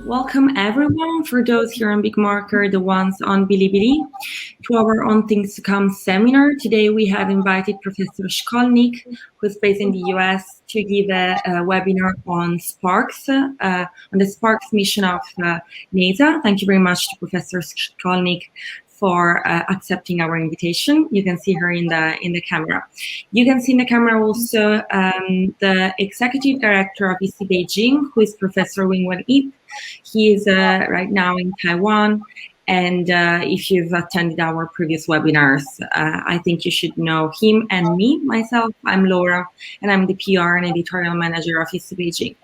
Welcome everyone, for those here on Big Marker, the ones on Bilibili, to our On Things to Come seminar. Today we have invited Professor Shkolnik, who's based in the US, to give a webinar on SPARCS, on the SPARCS mission of NASA. Thank you very much to Professor Shkolnik for accepting our invitation. You can see her in the camera. You can see in the camera also the Executive Director of ISSI-BJ, who is Professor Wing-Wen Ip. He is right now in Taiwan, and if you've attended our previous webinars, I think you should know him and me. Myself, I'm Laura, and I'm the PR and Editorial Manager of ISSI-BJ.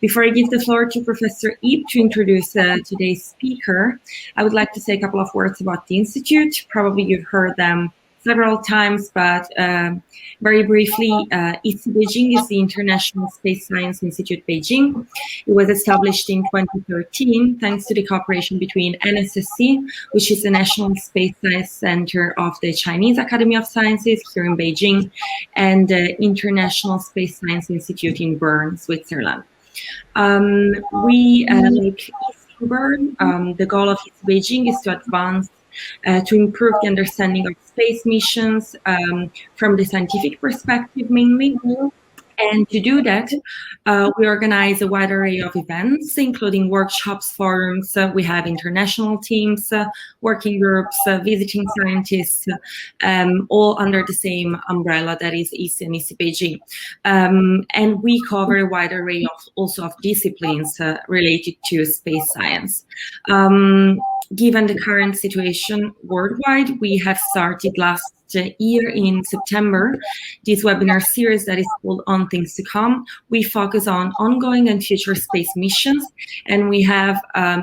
Before I give the floor to Professor Ip to introduce today's speaker, I would like to say a couple of words about the Institute. Probably you've heard them several times, but very briefly, ISSI-BJ is the International Space Science Institute Beijing. It was established in 2013 thanks to the cooperation between NSSC, which is the National Space Science Center of the Chinese Academy of Sciences here in Beijing, and the International Space Science Institute in Bern, Switzerland. Like Bern, the goal of ISSI-BJ is to advance to improve the understanding of space missions from the scientific perspective mainly. And to do that, we organize a wide array of events, including workshops, forums. We have international teams, working groups, visiting scientists, all under the same umbrella that is ISSI and ISSI-BJ. And we cover a wide array of disciplines related to space science. Given the current situation worldwide, we have started last year in September this webinar series that is called On Things to Come. We focus on ongoing and future space missions, and we have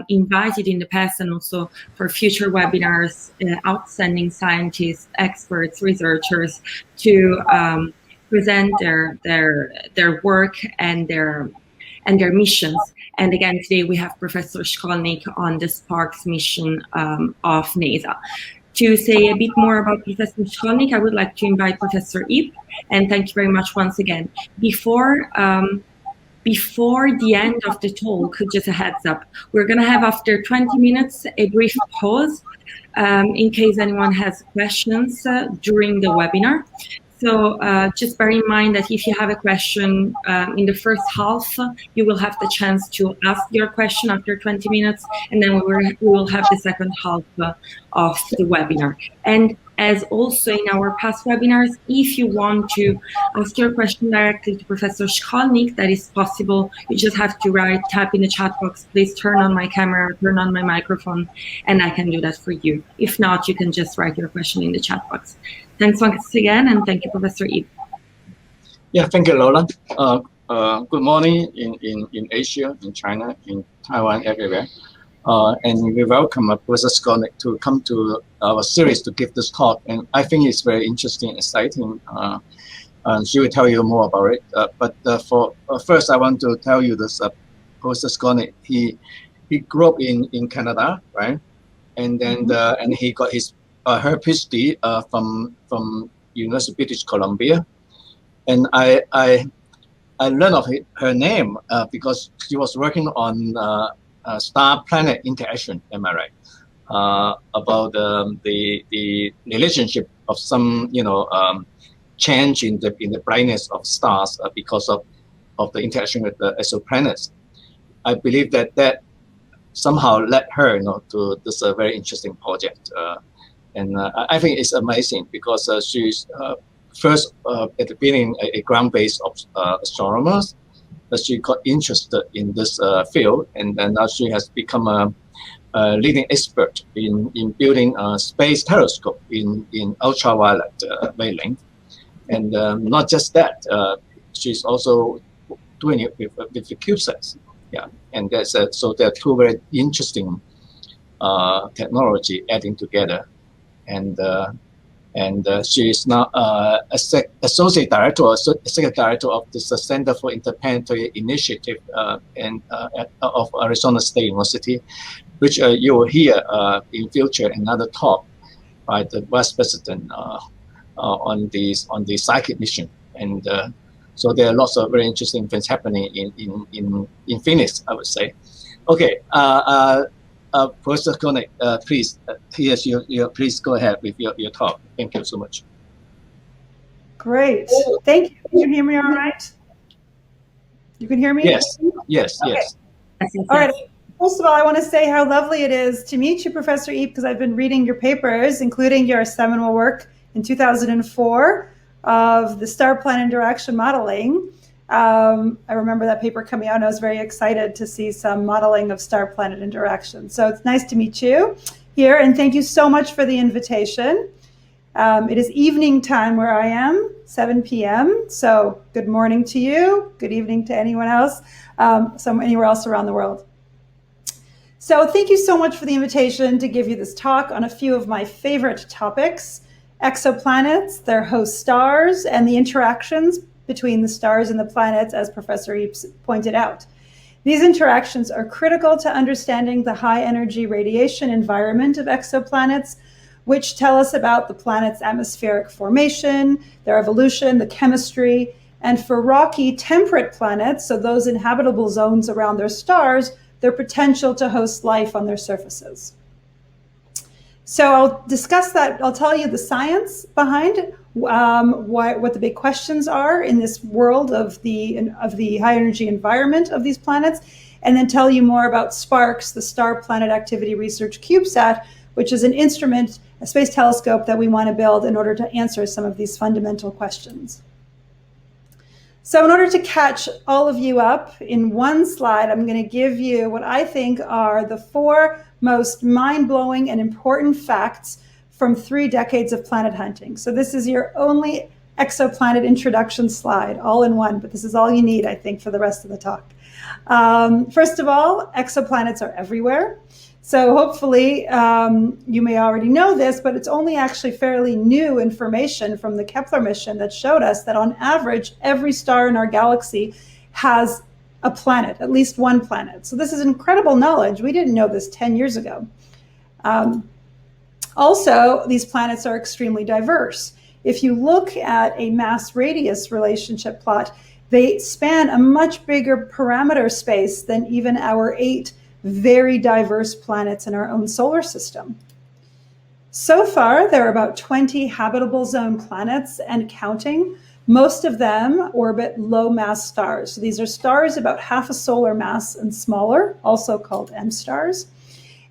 invited in the past and also for future webinars outstanding scientists, experts, researchers to present their work and their missions. And again, today we have Professor Shkolnik on the SPARCS mission of NASA. To say a bit more about Professor Shkolnik, I would like to invite Professor Ip, and thank you very much once again. Before the end of the talk, just a heads up, we're going to have after 20 minutes a brief pause in case anyone has questions during the webinar. So just bear in mind that if you have a question in the first half, you will have the chance to ask your question after 20 minutes, and then we will have the second half of the webinar. And as also in our past webinars, if you want to ask your question directly to Professor Shkolnik, that is possible. You just have to type in the chat box, please turn on my camera, turn on my microphone, and I can do that for you. If not, you can just write your question in the chat box. Thanks once again, and thank you, Professor Ip. Yeah, thank you, Lola. Good morning in Asia, in China, in Taiwan, everywhere. And we welcome Professor Shkolnik to come to our series to give this talk. And I think it's very interesting, exciting. And she will tell you more about it. But first, I want to tell you this. Professor Shkolnik, he grew up in Canada, right? And then and he got her PhD from University of British Columbia. And I learned of her name because she was working on star-planet interaction, am I right? About the relationship of some change in the brightness of stars because of the interaction with the exoplanets. I believe that somehow led her to this very interesting project. And I think it's amazing because she's first at the beginning a ground-based astronomer. She got interested in this field, and then now she has become a leading expert in building a space telescope in ultraviolet wavelength. And not just that, she's also doing it with the CubeSats. Yeah, and that's so there are two very interesting technology adding together. And she is now associate director or executive director of the Center for Interplanetary Initiative of Arizona State University, which you will hear in future another talk by the Vice President on the Psyche mission. And so there are lots of very interesting things happening in Phoenix, I would say. Okay. Professor Shkolnik, please, please go ahead with your talk. Thank you so much. Great. Thank you. Can you hear me all right? You can hear me? Yes. Yes. Okay. Yes. All right. First of all, I want to say how lovely it is to meet you, Professor Yip, because I've been reading your papers, including your seminal work in 2004 of the star-planet interaction modeling. I remember that paper coming out, and I was very excited to see some modeling of star-planet interaction. So it's nice to meet you here, and thank you so much for the invitation. It is evening time where I am, 7 p.m. So good morning to you. Good evening to anyone else, anywhere else around the world. So thank you so much for the invitation to give you this talk on a few of my favorite topics: exoplanets, their host stars, and the interactions between the stars and the planets, as Professor Yip pointed out. These interactions are critical to understanding the high energy radiation environment of exoplanets, which tell us about the planet's atmospheric formation, their evolution, the chemistry, and for rocky temperate planets, so those in habitable zones around their stars, their potential to host life on their surfaces. So I'll discuss that. I'll tell you the science behind what the big questions are in this world of the high energy environment of these planets, and then tell you more about SPARCS, the Star Planet Activity Research CubeSat, which is an instrument, a space telescope that we want to build in order to answer some of these fundamental questions. So in order to catch all of you up in one slide, I'm going to give you what I think are the 4 most mind-blowing and important facts from 3 decades of planet hunting. So this is your only exoplanet introduction slide, all in one, but this is all you need, I think, for the rest of the talk. First of all, exoplanets are everywhere. So hopefully you may already know this, but it's only actually fairly new information from the Kepler mission that showed us that on average, every star in our galaxy has a planet, at least one planet. So this is incredible knowledge. We didn't know this 10 years ago. Also, these planets are extremely diverse. If you look at a mass-radius relationship plot, they span a much bigger parameter space than even our 8 very diverse planets in our own solar system. So far, there are about 20 habitable zone planets and counting. Most of them orbit low mass stars. So these are stars about half a solar mass and smaller, also called M stars.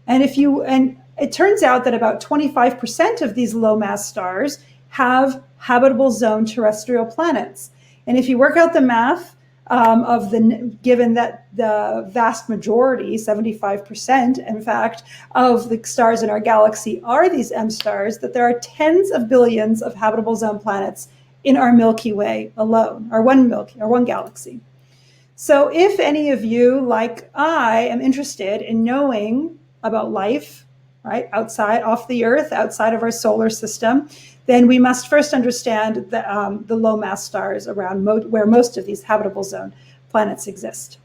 And it turns out that about 25% of these low mass stars have habitable zone terrestrial planets. And if you work out the math, given that the vast majority, 75%, in fact, of the stars in our galaxy are these M stars, that there are tens of billions of habitable zone planets in our Milky Way alone, our one galaxy. So if any of you, like I, am interested in knowing about life, right, off the Earth, outside of our solar system, then we must first understand the low mass stars around where most of these habitable zone planets exist.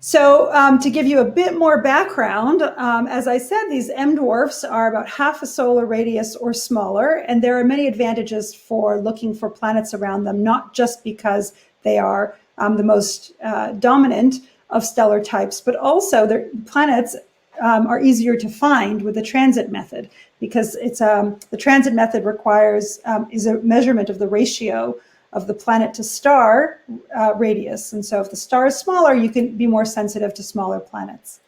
So to give you a bit more background, as I said, these M dwarfs are about half a solar radius or smaller, and there are many advantages for looking for planets around them, not just because they are the most dominant of stellar types, but also their planets are easier to find with the transit method, because it's the transit method requires is a measurement of the ratio of the planet to star radius. And so if the star is smaller, you can be more sensitive to smaller planets.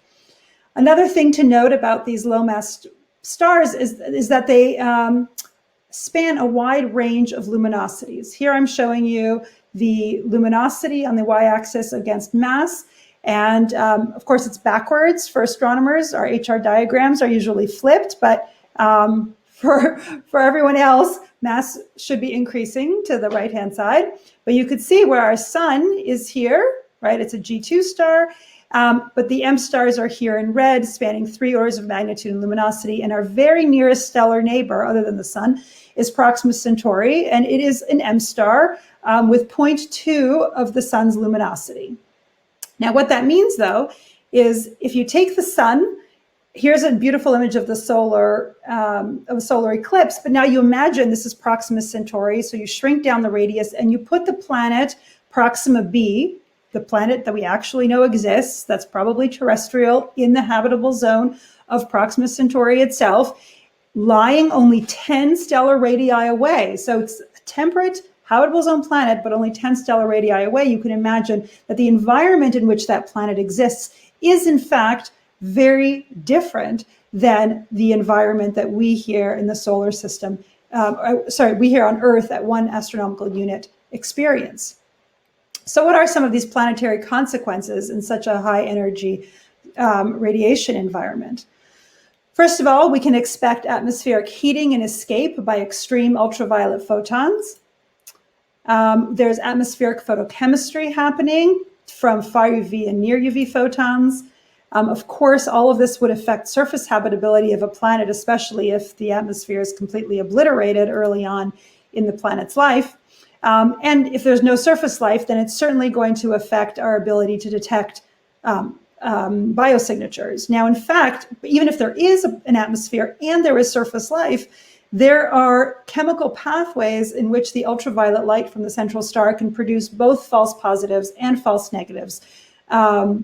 Another thing to note about these low mass stars is that they span a wide range of luminosities. Here I'm showing you the luminosity on the y-axis against mass. And of course, it's backwards for astronomers. Our HR diagrams are usually flipped, but for everyone else, mass should be increasing to the right-hand side. But you could see where our sun is here, right? It's a G2 star, but the M stars are here in red, spanning 3 orders of magnitude in luminosity. And our very nearest stellar neighbor, other than the sun, is Proxima Centauri, and it is an M star with 0.2 of the sun's luminosity. Now, what that means, though, is if you take the sun, here's a beautiful image of the solar eclipse, but now you imagine this is Proxima Centauri, so you shrink down the radius and you put the planet Proxima b, the planet that we actually know exists, that's probably terrestrial in the habitable zone of Proxima Centauri itself, lying only 10 stellar radii away. So it's a temperate, habitable zone planet, but only 10 stellar radii away. You can imagine that the environment in which that planet exists is in fact very different than the environment that we here in the solar system, we here on Earth at 1 astronomical unit experience. So what are some of these planetary consequences in such a high energy radiation environment? First of all, we can expect atmospheric heating and escape by extreme ultraviolet photons. There's atmospheric photochemistry happening from far UV and near UV photons. Of course, all of this would affect surface habitability of a planet, especially if the atmosphere is completely obliterated early on in the planet's life. And if there's no surface life, then it's certainly going to affect our ability to detect biosignatures. Now, in fact, even if there is an atmosphere and there is surface life, there are chemical pathways in which the ultraviolet light from the central star can produce both false positives and false negatives of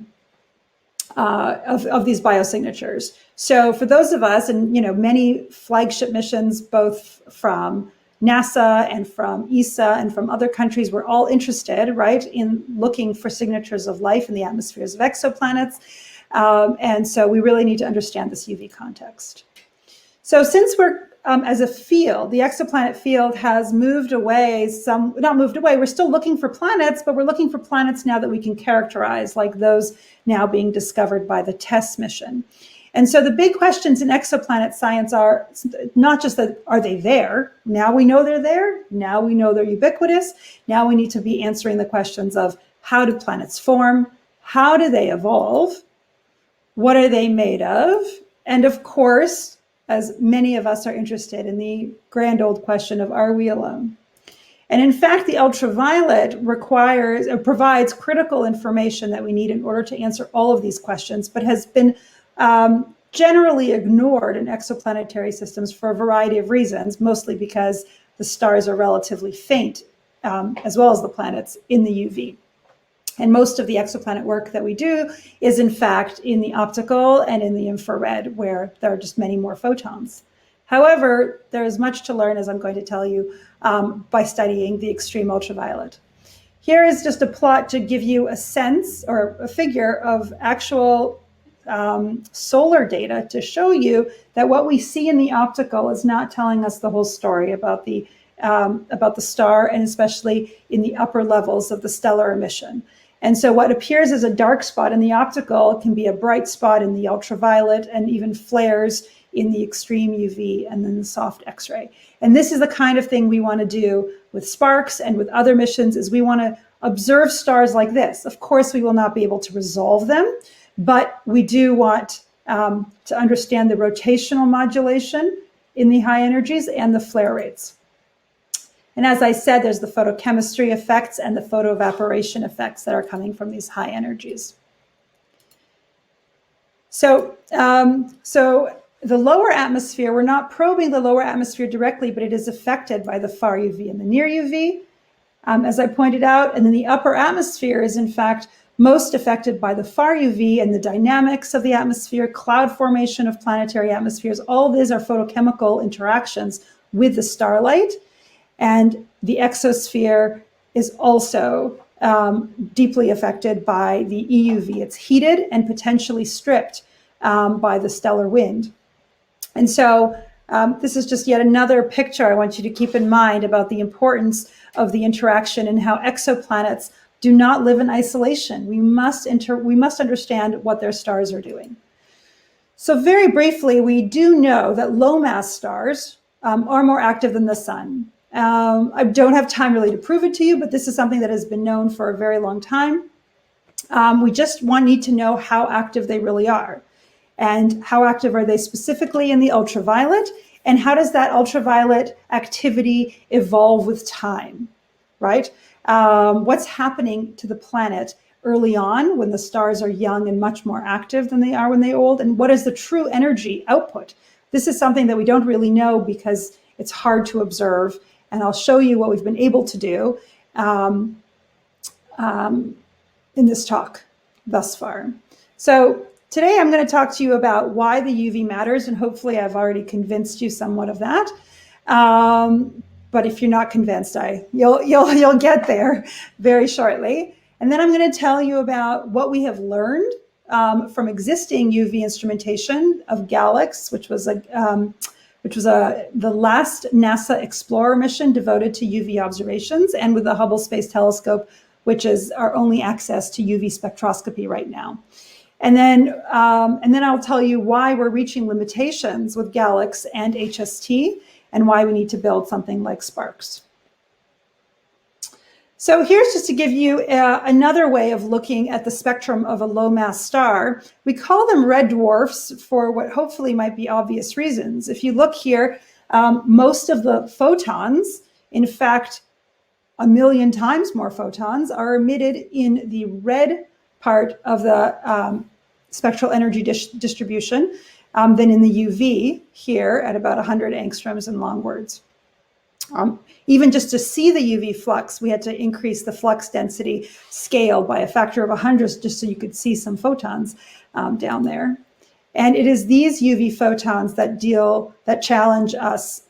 these biosignatures. So for those of us, and many flagship missions, both from NASA and from ESA and from other countries, we're all interested, right, in looking for signatures of life in the atmospheres of exoplanets. And so we really need to understand this UV context. So since we're, as a field, the exoplanet field has moved away, not moved away, we're still looking for planets, but we're looking for planets now that we can characterize, like those now being discovered by the TESS mission. And so the big questions in exoplanet science are not just that, are they there? Now we know they're there. Now we know they're ubiquitous. Now we need to be answering the questions of how do planets form? How do they evolve? What are they made of? And of course, as many of us are interested in the grand old question of, are we alone? And in fact, the ultraviolet provides critical information that we need in order to answer all of these questions, but has been generally ignored in exoplanetary systems for a variety of reasons, mostly because the stars are relatively faint, as well as the planets in the UV. And most of the exoplanet work that we do is in fact in the optical and in the infrared, where there are just many more photons. However, there is much to learn, as I'm going to tell you, by studying the extreme ultraviolet. Here is just a plot to give you a sense or a figure of actual solar data to show you that what we see in the optical is not telling us the whole story about the star, and especially in the upper levels of the stellar emission. And so what appears as a dark spot in the optical can be a bright spot in the ultraviolet, and even flares in the extreme UV and then the soft X-ray. And this is the kind of thing we want to do with SPARCS and with other missions, is we want to observe stars like this. Of course, we will not be able to resolve them, but we do want to understand the rotational modulation in the high energies and the flare rates. And as I said, there's the photochemistry effects and the photoevaporation effects that are coming from these high energies. So, the lower atmosphere, we're not probing the lower atmosphere directly, but it is affected by the far UV and the near UV, as I pointed out. And then the upper atmosphere is in fact most affected by the far UV and the dynamics of the atmosphere, cloud formation of planetary atmospheres. All of these are photochemical interactions with the starlight. And the exosphere is also deeply affected by the EUV. It's heated and potentially stripped by the stellar wind. And so this is just yet another picture I want you to keep in mind about the importance of the interaction and how exoplanets do not live in isolation. We must understand what their stars are doing. So very briefly, we do know that low mass stars are more active than the sun. I don't have time really to prove it to you, but this is something that has been known for a very long time. We just need to know how active they really are. And how active are they specifically in the ultraviolet? And how does that ultraviolet activity evolve with time, right? What's happening to the planet early on when the stars are young and much more active than they are when they're old? And what is the true energy output? This is something that we don't really know because it's hard to observe. And I'll show you what we've been able to do. in this talk thus far. So today I'm going to talk to you about why the UV matters, and hopefully I've already convinced you somewhat of that. But if you're not convinced, you'll get there very shortly. And then I'm going to tell you about what we have learned from existing UV instrumentation of GALEX, which was the last NASA Explorer mission devoted to UV observations, and with the Hubble Space Telescope, which is our only access to UV spectroscopy right now. And then I'll tell you why we're reaching limitations with GALEX and HST, and why we need to build something like SPARCS. So here's just to give you another way of looking at the spectrum of a low mass star. We call them red dwarfs for what hopefully might be obvious reasons. If you look here, most of the photons, in fact, 1 million times more photons, are emitted in the red part of the spectral energy distribution than in the UV here at about 100 angstroms in long words. Even just to see the UV flux, we had to increase the flux density scale by a factor of 100 just so you could see some photons down there. And it is these UV photons that challenge us,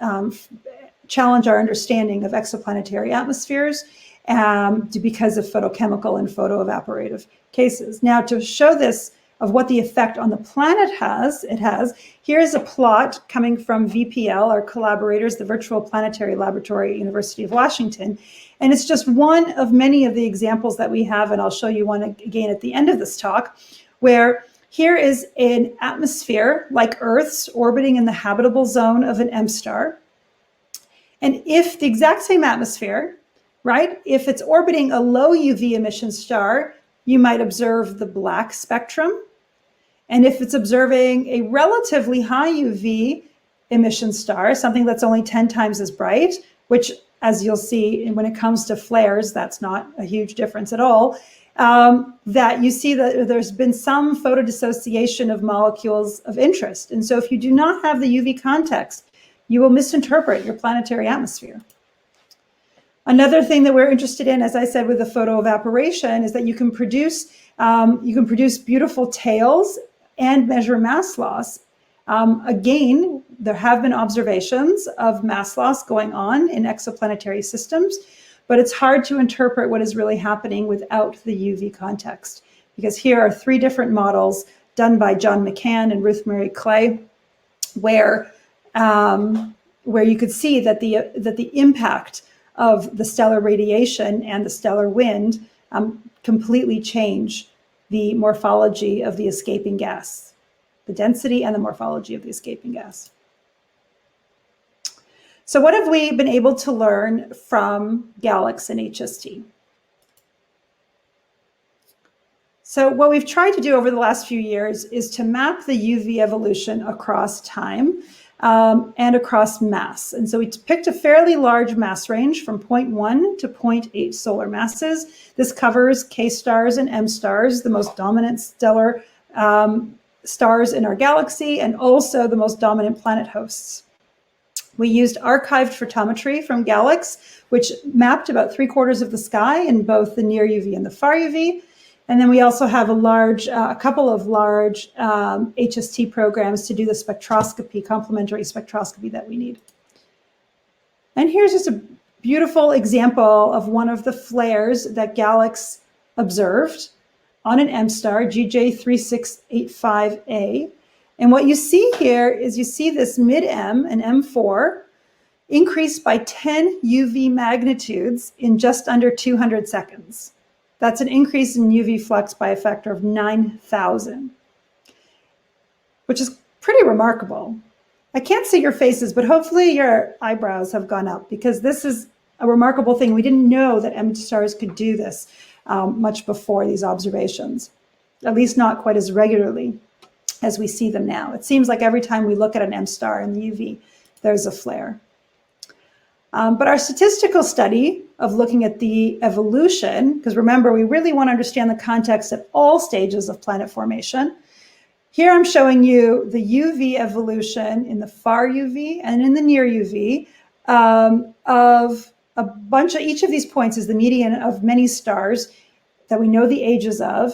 challenge our understanding of exoplanetary atmospheres because of photochemical and photoevaporative cases. Now, to show this of what the effect on the planet has, here's a plot coming from VPL, our collaborators, the Virtual Planetary Laboratory at University of Washington. And it's just one of many of the examples that we have, and I'll show you one again at the end of this talk, where here is an atmosphere like Earth's orbiting in the habitable zone of an M star. And if the exact same atmosphere, right, if it's orbiting a low UV emission star, you might observe the black spectrum. And if it's observing a relatively high UV emission star, something that's only 10 times as bright, which, as you'll see when it comes to flares, that's not a huge difference at all, that you see that there's been some photodissociation of molecules of interest. And so if you do not have the UV context, you will misinterpret your planetary atmosphere. Another thing that we're interested in, as I said, with the photoevaporation, is that you can produce beautiful tails and measure mass loss. Again, there have been observations of mass loss going on in exoplanetary systems, but it's hard to interpret what is really happening without the UV context. Because here are 3 different models done by John McCann and Ruth Mary Clay, where you could see that the impact of the stellar radiation and the stellar wind completely change the morphology of the escaping gas, the density and the morphology of the escaping gas. So what have we been able to learn from GALEX and HST? So what we've tried to do over the last few years is to map the UV evolution across time and across mass. And so we picked a fairly large mass range from 0.1 to 0.8 solar masses. This covers K stars and M stars, the most dominant stellar stars in our galaxy, and also the most dominant planet hosts. We used archived photometry from GALEX, which mapped about 3/4 of the sky in both the near UV and the far UV. And then we also have a couple of large HST programs to do the spectroscopy, complementary spectroscopy that we need. And here's just a beautiful example of one of the flares that GALEX observed on an M star, GJ3685A. And what you see here is you see this mid-M, an M4, increased by 10 UV magnitudes in just under 200 seconds. That's an increase in UV flux by a factor of 9,000, which is pretty remarkable. I can't see your faces, but hopefully your eyebrows have gone up, because this is a remarkable thing. We didn't know that M stars could do this much before these observations, at least not quite as regularly as we see them now. It seems like every time we look at an M star in the UV, there's a flare. But our statistical study of looking at the evolution, because remember, we really want to understand the context at all stages of planet formation. Here I'm showing you the UV evolution in the far UV and in the near UV of a bunch of, each of these points is the median of many stars that we know the ages of,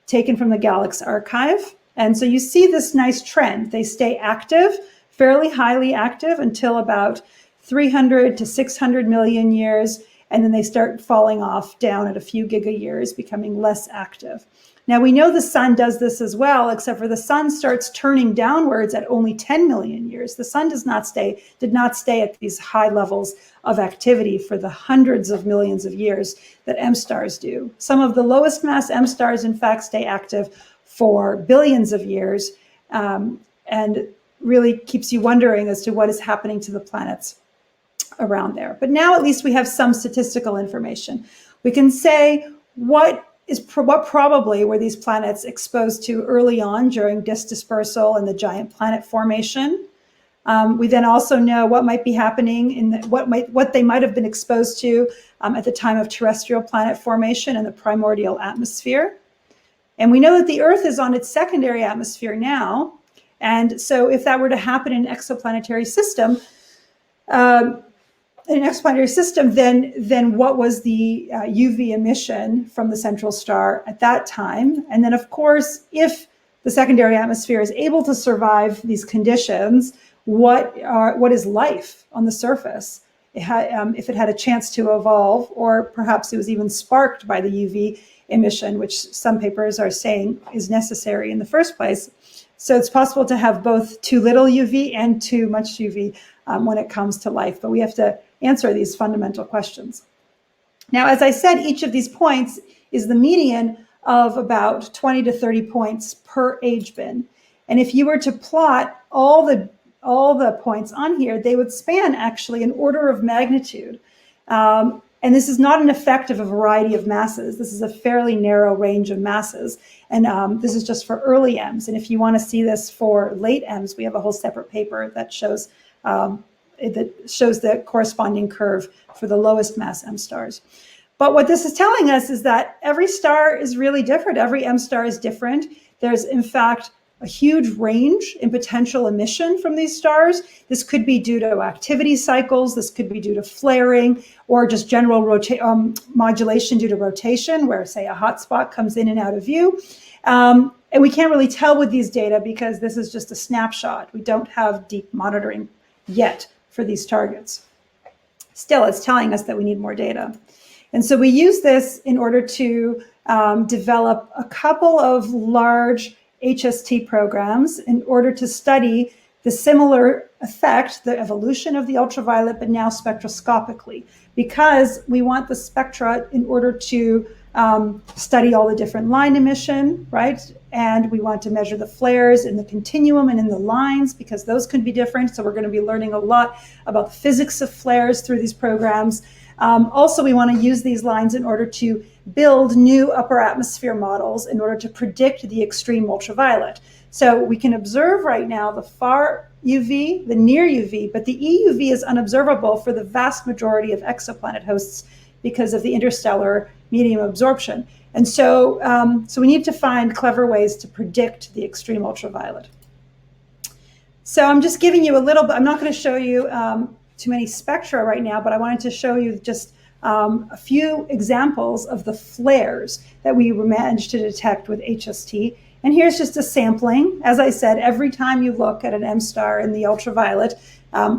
taken from the Galax archive. And so you see this nice trend. They stay active, fairly highly active until about 300 to 600 million years, and then they start falling off down at a few giga years, becoming less active. Now we know the sun does this as well, except for the sun starts turning downwards at only 10 million years. The sun did not stay at these high levels of activity for the hundreds of millions of years that M-stars do. Some of the lowest mass M-stars, in fact, stay active for billions of years, and really keeps you wondering as to what is happening to the planets around there. But now at least we have some statistical information. We can say what probably were these planets exposed to early on during disk dispersal and the giant planet formation. We then also know what might be happening in what they might have been exposed to at the time of terrestrial planet formation in the primordial atmosphere. And we know that the Earth is on its secondary atmosphere now. And so if that were to happen in an exoplanetary system, then what was the UV emission from the central star at that time? And then, of course, if the secondary atmosphere is able to survive these conditions, what is life on the surface? If it had a chance to evolve, or perhaps it was even sparked by the UV emission, which some papers are saying is necessary in the first place. So it's possible to have both too little UV and too much UV when it comes to life, but we have to answer these fundamental questions. Now, as I said, each of these points is the median of about 20 to 30 points per age bin. And if you were to plot all the points on here, they would span actually an order of magnitude. And this is not an effect of a variety of masses. This is a fairly narrow range of masses. And this is just for early M's. And if you want to see this for late M's, we have a whole separate paper that shows the corresponding curve for the lowest mass M stars. But what this is telling us is that every star is really different. Every M star is different. There's, in fact, a huge range in potential emission from these stars. This could be due to activity cycles. This could be due to flaring, or just general modulation due to rotation, where, say, a hot spot comes in and out of view. And we can't really tell with these data because this is just a snapshot. We don't have deep monitoring yet for these targets. Still, it's telling us that we need more data. And so we use this in order to develop a couple of large HST programs in order to study the similar effect, the evolution of the ultraviolet, but now spectroscopically, because we want the spectra in order to study all the different line emission, right? And we want to measure the flares in the continuum and in the lines, because those could be different. So we're going to be learning a lot about the physics of flares through these programs. Also, we want to use these lines in order to build new upper atmosphere models in order to predict the extreme ultraviolet. So we can observe right now the far UV, the near UV, but the EUV is unobservable for the vast majority of exoplanet hosts because of the interstellar medium absorption. And so, so we need to find clever ways to predict the extreme ultraviolet. So I'm just giving you a little bit, I'm not going to show you too many spectra right now, but I wanted to show you just a few examples of the flares that we managed to detect with HST. And here's just a sampling. As I said, every time you look at an M star in the ultraviolet,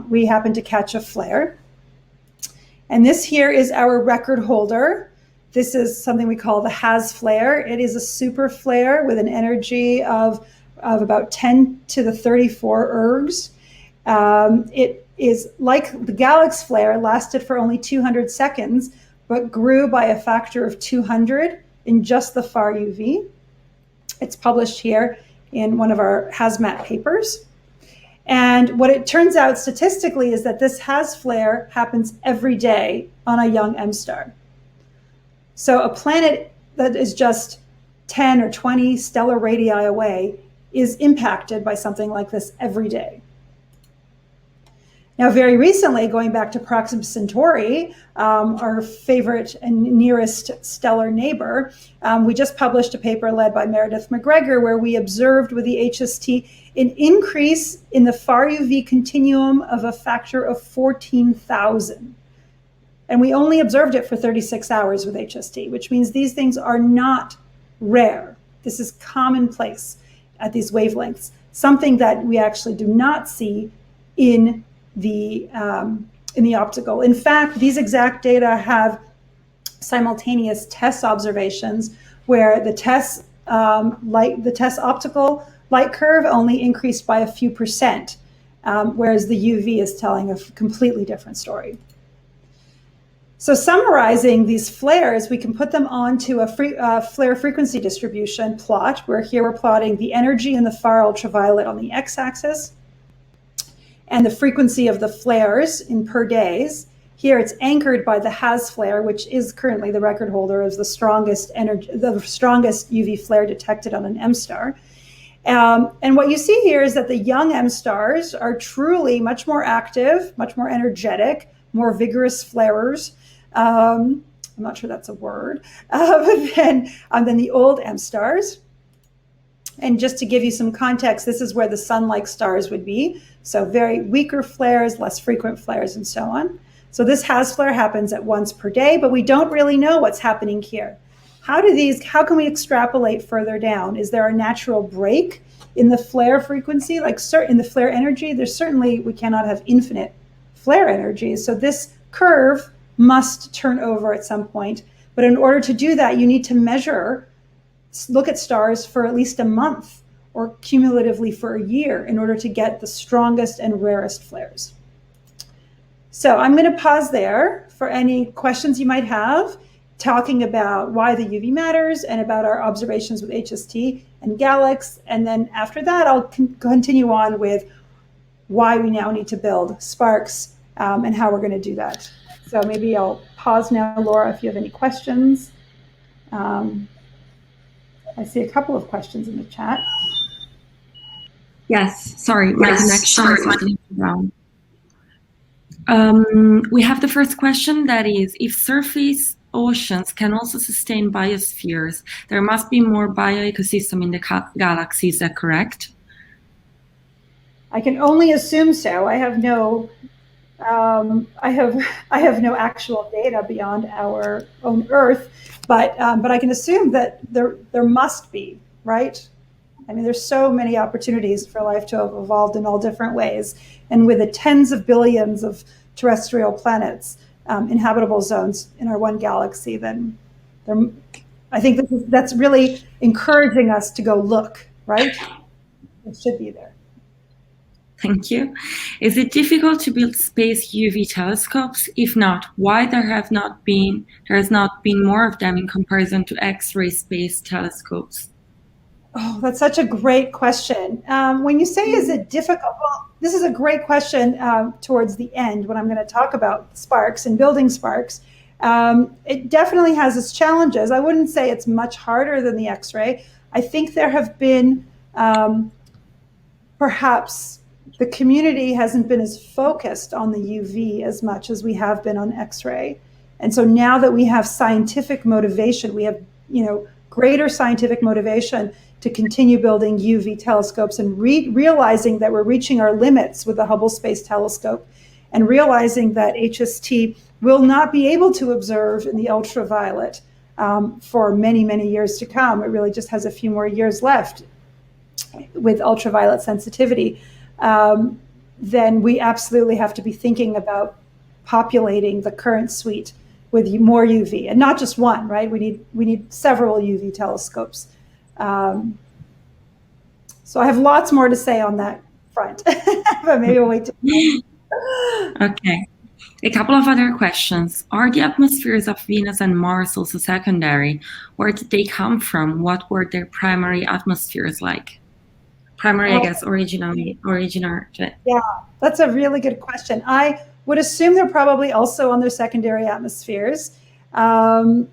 we happen to catch a flare. And this here is our record holder. This is something we call the HAZ flare. It is a super flare with an energy of about 10 to the 34 ergs. It is like the Galax flare, lasted for only 200 seconds, but grew by a factor of 200 in just the far UV. It's published here in one of our hazmat papers. And what it turns out statistically is that this HAZ flare happens every day on a young M star. So a planet that is just 10 or 20 stellar radii away is impacted by something like this every day. Now, very recently, going back to Proxima Centauri, our favorite and nearest stellar neighbor, we just published a paper led by Meredith McGregor where we observed with the HST an increase in the far UV continuum of a factor of 14,000. And we only observed it for 36 hours with HST, which means these things are not rare. This is commonplace at these wavelengths, something that we actually do not see in the optical. In fact, these exact data have simultaneous TESS observations where the TESS optical light curve only increased by a few percent, whereas the UV is telling a completely different story. So summarizing these flares, we can put them onto a flare frequency distribution plot, where here we're plotting the energy in the far ultraviolet on the x-axis and the frequency of the flares in per days. Here it's anchored by the HAZ flare, which is currently the record holder of the strongest UV flare detected on an M star. And what you see here is that the young M stars are truly much more active, much more energetic, more vigorous flarers. I'm not sure that's a word, than the old M stars. And just to give you some context, this is where the sun-like stars would be. So very weaker flares, less frequent flares, and so on. So this HAZ flare happens at once per day, but we don't really know what's happening here. How can we extrapolate further down? Is there a natural break in the flare frequency, like in the flare energy? We cannot have infinite flare energy. So this curve must turn over at some point. But in order to do that, you need to look at stars for at least a month or cumulatively for a year in order to get the strongest and rarest flares. So I'm going to pause there for any questions you might have, talking about why the UV matters and about our observations with HST and GALEX. And then after that, I'll continue on with why we now need to build SPARCS and how we're going to do that. So maybe I'll pause now, Laura, if you have any questions. I see a couple of questions in the chat. Yes, sorry, my connection is getting wrong. We have the first question, that is, if surface oceans can also sustain biospheres, there must be more bioecosystem in the galaxy, is that correct? I can only assume so. I have no actual data beyond our own Earth, but I can assume that there must be, right? I mean, there's so many opportunities for life to have evolved in all different ways, and with the tens of billions of terrestrial planets, inhabitable zones in our one galaxy, then I think that's really encouraging us to go look, right? It should be there. Thank you. Is it difficult to build space UV telescopes? If not, why there has not been more of them in comparison to X-ray space telescopes? Oh, that's such a great question. When you say, is it difficult? Well, this is a great question towards the end when I'm going to talk about SPARCS and building SPARCS. It definitely has its challenges. I wouldn't say it's much harder than the X-ray. I think there have been, perhaps the community hasn't been as focused on the UV as much as we have been on X-ray. And so now that we have scientific motivation, we have, greater scientific motivation to continue building UV telescopes and realizing that we're reaching our limits with the Hubble Space Telescope, and realizing that HST will not be able to observe in the ultraviolet for many, many years to come. It really just has a few more years left with ultraviolet sensitivity. Then we absolutely have to be thinking about populating the current suite with more UV, and not just one, right? We need several UV telescopes. So I have lots more to say on that front, but maybe we'll wait till Okay. A couple of other questions. Are the atmospheres of Venus and Mars also secondary? Where did they come from? What were their primary atmospheres like? Primary, I guess, original. Yeah, that's a really good question. I would assume they're probably also on their secondary atmospheres. And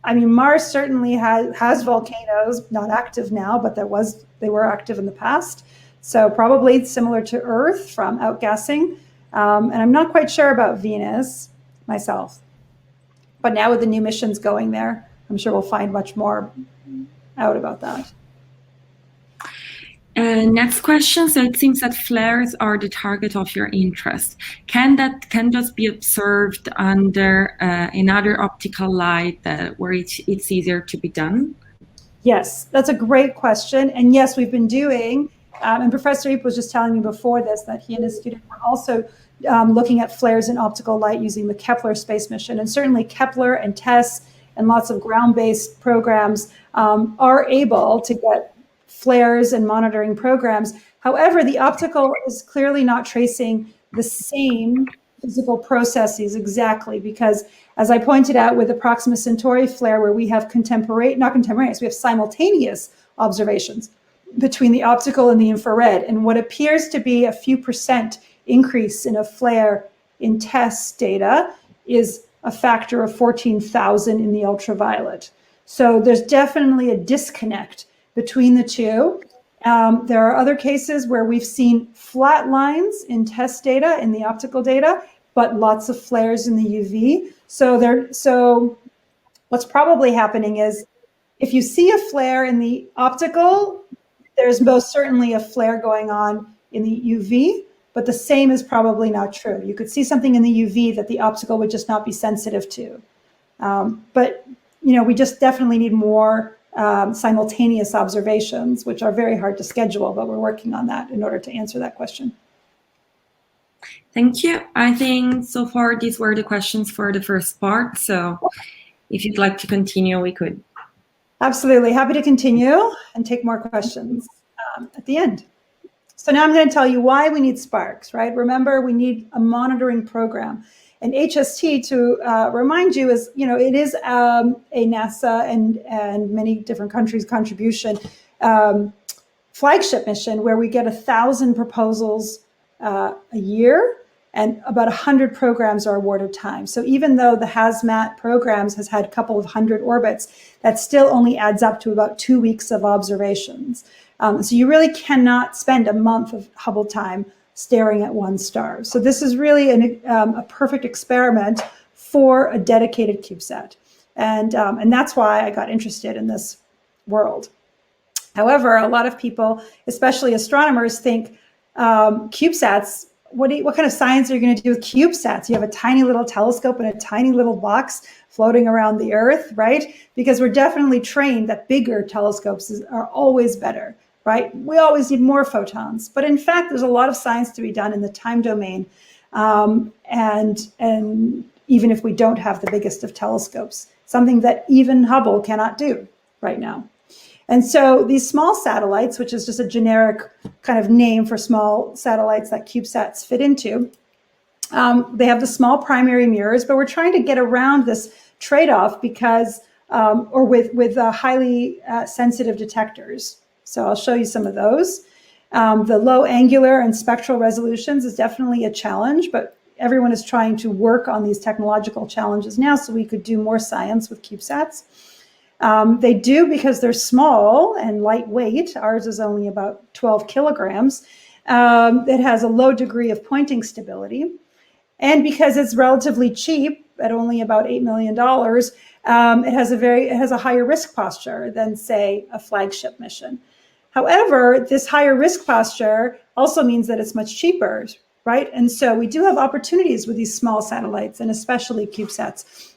I mean, Mars certainly has volcanoes, not active now, but they were active in the past. So probably similar to Earth from outgassing. And I'm not quite sure about Venus myself. But now with the new missions going there, I'm sure we'll find much more out about that. Next question. So it seems that flares are the target of your interest. Can just be observed under another optical light where it's easier to be done? Yes, that's a great question. And yes, we've been doing, and Professor Eep was just telling me before this that he and his student were also looking at flares in optical light using the Kepler space mission. And certainly Kepler and TESS and lots of ground-based programs are able to get flares and monitoring programs. However, the optical is clearly not tracing the same physical processes exactly, because as I pointed out with the Proxima Centauri flare, where we have we have simultaneous observations between the optical and the infrared. And what appears to be a few % increase in a flare in TESS data is a factor of 14,000 in the ultraviolet. So there's definitely a disconnect between the two. There are other cases where we've seen flat lines in TESS data, in the optical data, but lots of flares in the UV. So what's probably happening is if you see a flare in the optical, there's most certainly a flare going on in the UV, but the same is probably not true. You could see something in the UV that the optical would just not be sensitive to. But we just definitely need more simultaneous observations, which are very hard to schedule, but we're working on that in order to answer that question. Thank you. I think so far these were the questions for the first part. So if you'd like to continue, we could. Absolutely. Happy to continue and take more questions at the end. So now I'm going to tell you why we need SPARCS, right? Remember, we need a monitoring program. And HST, to remind you, is, it is a NASA and many different countries' contribution flagship mission where we get 1,000 proposals a year, and about 100 programs are awarded time. So even though the hazmat programs has had a couple of 100 orbits, that still only adds up to about 2 weeks of observations. So you really cannot spend a month of Hubble time staring at one star. So this is really a perfect experiment for a dedicated CubeSat. And that's why I got interested in this world. However, a lot of people, especially astronomers, think CubeSats, what kind of science are you going to do with CubeSats? You have a tiny little telescope in a tiny little box floating around the Earth, right? Because we're definitely trained that bigger telescopes are always better, right? We always need more photons. But in fact, there's a lot of science to be done in the time domain. And even if we don't have the biggest of telescopes, something that even Hubble cannot do right now. And so these small satellites, which is just a generic kind of name for small satellites that CubeSats fit into, they have the small primary mirrors, but we're trying to get around this trade-off because, or with highly sensitive detectors. So I'll show you some of those. The low angular and spectral resolutions is definitely a challenge, but everyone is trying to work on these technological challenges now so we could do more science with CubeSats. They do because they're small and lightweight. Ours is only about 12 kilograms. It has a low degree of pointing stability. And because it's relatively cheap at only about $8 million, it has a higher risk posture than, say, a flagship mission. However, this higher risk posture also means that it's much cheaper, right? And so we do have opportunities with these small satellites, and especially CubeSats,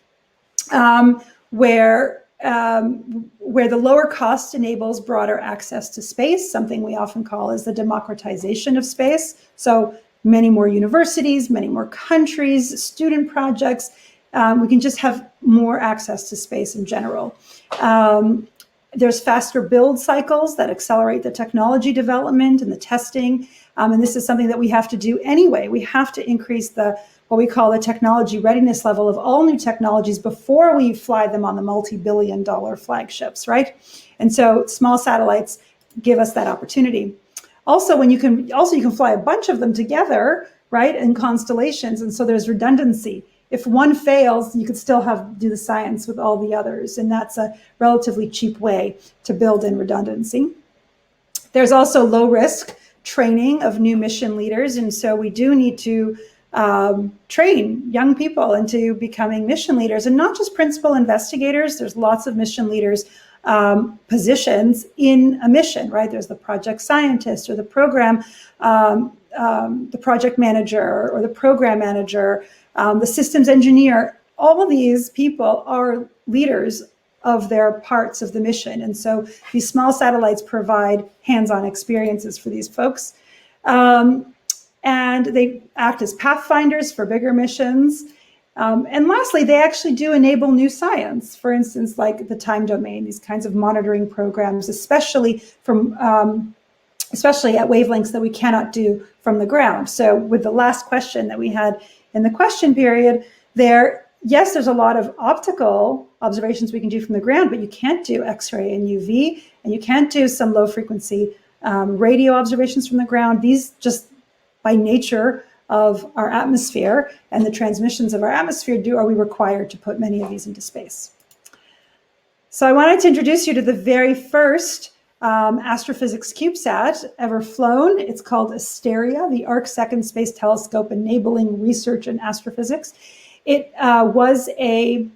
where the lower cost enables broader access to space, something we often call as the democratization of space. So many more universities, many more countries, student projects, we can just have more access to space in general. There's faster build cycles that accelerate the technology development and the testing. And this is something that we have to do anyway. We have to increase what we call the technology readiness level of all new technologies before we fly them on the multi-billion-dollar flagships, right? And so small satellites give us that opportunity. Also, you can fly a bunch of them together, right, in constellations, and so there's redundancy. If one fails, you could still do the science with all the others, and that's a relatively cheap way to build in redundancy. There's also low risk training of new mission leaders, and so we do need to train young people into becoming mission leaders, and not just principal investigators. There's lots of mission leaders positions in a mission, right? There's the project scientist or the program, the project manager or the program manager, the systems engineer. All of these people are leaders of their parts of the mission. And so these small satellites provide hands-on experiences for these folks. And they act as pathfinders for bigger missions. And lastly, they actually do enable new science. For instance, like the time domain, these kinds of monitoring programs, especially at wavelengths that we cannot do from the ground. So with the last question that we had in the question period there, yes, there's a lot of optical observations we can do from the ground, but you can't do X-ray and UV, and you can't do some low frequency radio observations from the ground. These just by nature of our atmosphere and the transmissions of our atmosphere are we required to put many of these into space. So I wanted to introduce you to the very first astrophysics CubeSat ever flown. It's called Asteria, the Arc Second Space Telescope Enabling Research in Astrophysics. It was a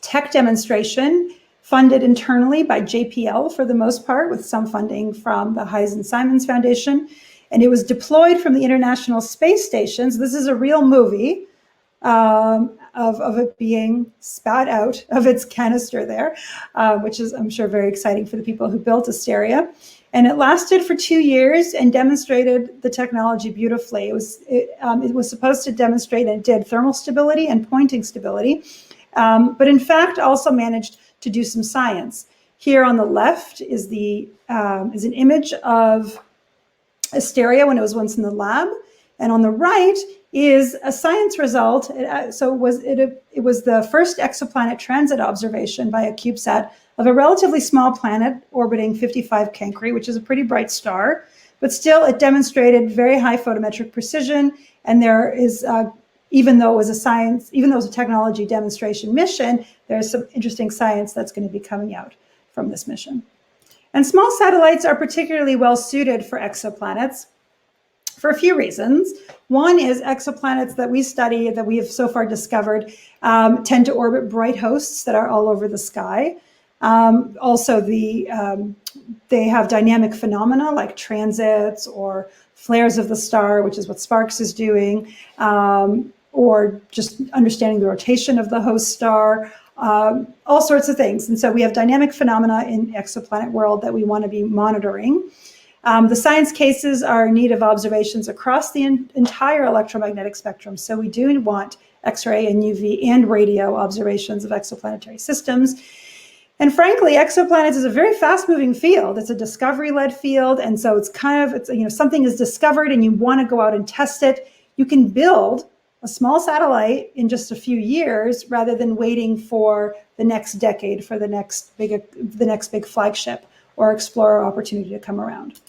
tech demonstration funded internally by JPL for the most part, with some funding from the Heisen-Simons Foundation. And it was deployed from the International Space Station. So this is a real movie of it being spat out of its canister there, which is, I'm sure, very exciting for the people who built Asteria. And it lasted for 2 years and demonstrated the technology beautifully. It was supposed to demonstrate, and it did, thermal stability and pointing stability, but in fact also managed to do some science. Here on the left is an image of Asteria when it was once in the lab, and on the right is a science result. It was the first exoplanet transit observation by a CubeSat of a relatively small planet orbiting 55 Cancri, which is a pretty bright star, but still it demonstrated very high photometric precision. And there is, even though it was a technology demonstration mission, there's some interesting science that's going to be coming out from this mission. And small satellites are particularly well suited for exoplanets for a few reasons. One is exoplanets that we study, that we have so far discovered, tend to orbit bright hosts that are all over the sky. Also, they have dynamic phenomena like transits or flares of the star, which is what SPARCS is doing, or just understanding the rotation of the host star, all sorts of things. And so we have dynamic phenomena in exoplanet world that we want to be monitoring. The science cases are in need of observations across the entire electromagnetic spectrum. So we do want X-ray and UV and radio observations of exoplanetary systems. And frankly, exoplanets is a very fast-moving field. It's a discovery-led field, and so it's something is discovered and you want to go out and test it. You can build a small satellite in just a few years rather than waiting for the next decade for the next big flagship or explorer opportunity to come around.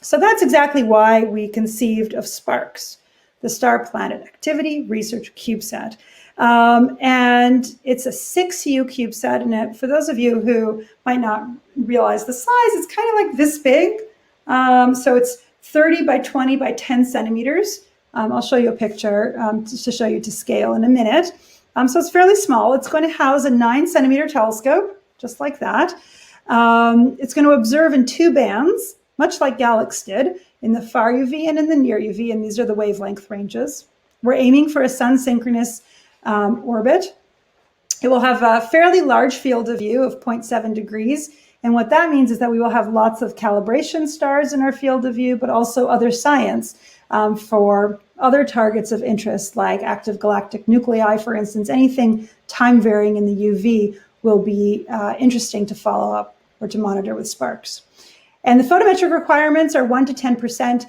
So that's exactly why we conceived of SPARCS, the Star Planet Activity Research CubeSat. And it's a 6U CubeSat, and for those of you who might not realize the size, it's kind of like this big. So it's 30 by 20 by 10 centimeters. I'll show you a picture to show you to scale in a minute. So it's fairly small. It's going to house a 9-centimeter telescope, just like that. It's going to observe in 2 bands, much like GALEX did, in the far UV and in the near UV, and these are the wavelength ranges. We're aiming for a sun-synchronous orbit. It will have a fairly large field of view of 0.7 degrees. And what that means is that we will have lots of calibration stars in our field of view, but also other science for other targets of interest, like active galactic nuclei, for instance. Anything time varying in the UV will be interesting to follow up or to monitor with SPARCS. And the photometric requirements are 1 to 10%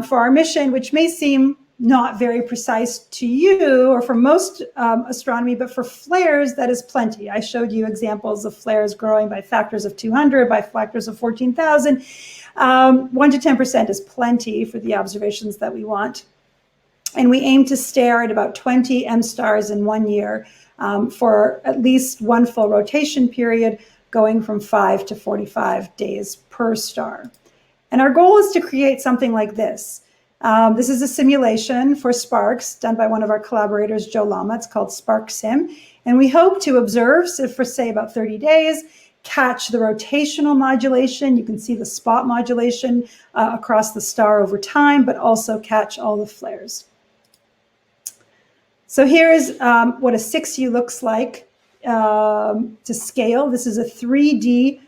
for our mission, which may seem not very precise to you or for most astronomy, but for flares, that is plenty. I showed you examples of flares growing by factors of 200, by factors of 14,000. 1 to 10% is plenty for the observations that we want. And we aim to stare at about 20 M-stars in 1 year for at least 1 full rotation period, going from 5 to 45 days per star. And our goal is to create something like this. This is a simulation for SPARCS done by one of our collaborators, Joe Lama. It's called SPARCS-SIM. And we hope to observe, so for say about 30 days, catch the rotational modulation. You can see the spot modulation across the star over time, but also catch all the flares. So here's what a 6U looks like to scale. This is a 3D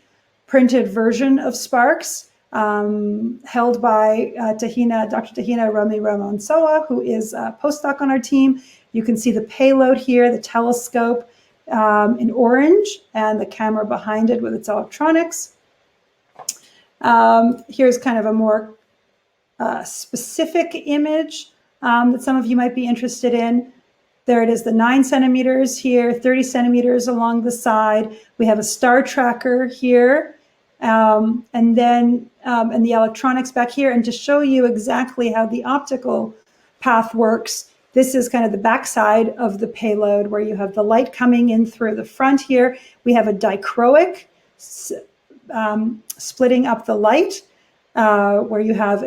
printed version of SPARCS held by Dr. Tahina Rami Ramonsoa, who is a postdoc on our team. You can see the payload here, the telescope in orange, and the camera behind it with its electronics. Here's kind of a more specific image that some of you might be interested in. There it is, the 9 centimeters here, 30 centimeters along the side. We have a star tracker here, and then and the electronics back here. And to show you exactly how the optical path works, this is kind of the backside of the payload where you have the light coming in through the front here. We have a dichroic splitting up the light where you have